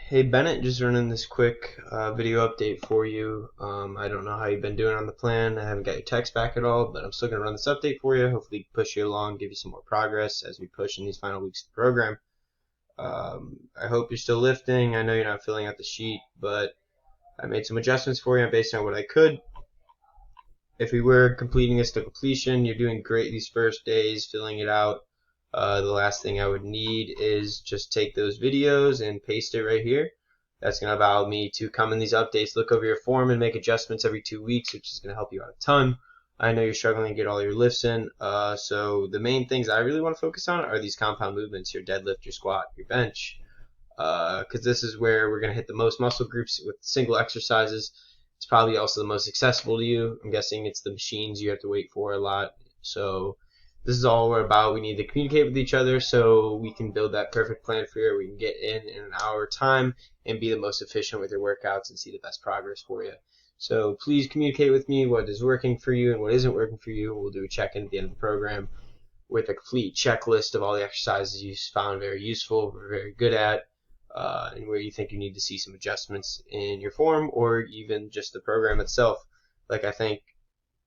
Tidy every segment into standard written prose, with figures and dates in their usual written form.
Hey Bennett, just running this quick video update for you. I don't know how you've been doing on the plan. I haven't got your text back at all, but I'm still going to run this update for you. Hopefully push you along, give you some more progress as we push in these final weeks of the program. I hope you're still lifting. I know you're not filling out the sheet, but I made some adjustments for you based on what I could. If we were completing this to completion, you're doing great these first days, filling it out. The last thing I would need is just take those videos and paste it right here. That's going to allow me to come in these updates, look over your form, and make adjustments every 2 weeks, which is going to help you out a ton. I know you're struggling to get all your lifts in, so the main things I really want to focus on are these compound movements, your deadlift, your squat, your bench, because this is where we're going to hit the most muscle groups with single exercises. It's probably also the most accessible to you. I'm guessing it's the machines you have to wait for a lot. So this is all we're about. We need to communicate with each other so we can build that perfect plan for you. We can get in an hour time and be the most efficient with your workouts and see the best progress for you. So please communicate with me what is working for you and what isn't working for you. We'll do a check-in at the end of the program with a complete checklist of all the exercises you found very useful, or very good at, and where you think you need to see some adjustments in your form or even just the program itself. Like I think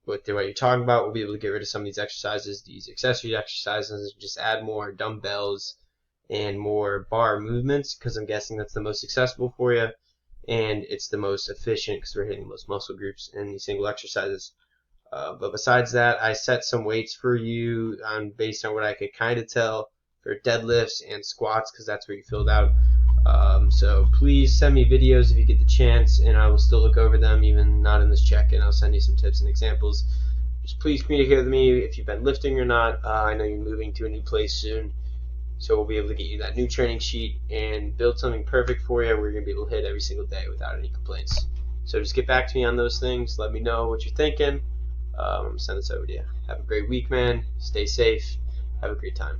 with what you're talking about, we'll be able to get rid of some of these exercises, these accessory exercises, just add more dumbbells and more bar movements because I'm guessing that's the most accessible for you and it's the most efficient because we're hitting the most muscle groups in these single exercises. But besides that, I set some weights for you based on what I could kind of tell for deadlifts and squats because that's where you filled out. So please send me videos if you get the chance, and I will still look over them, even not in this check-in. I'll send you some tips and examples. Just please communicate with me if you've been lifting or not. I know you're moving to a new place soon, so we'll be able to get you that new training sheet and build something perfect for you. We're going to be able to hit every single day without any complaints. So just get back to me on those things. Let me know what you're thinking. I'm going to send this over to you. Have a great week, man. Stay safe. Have a great time.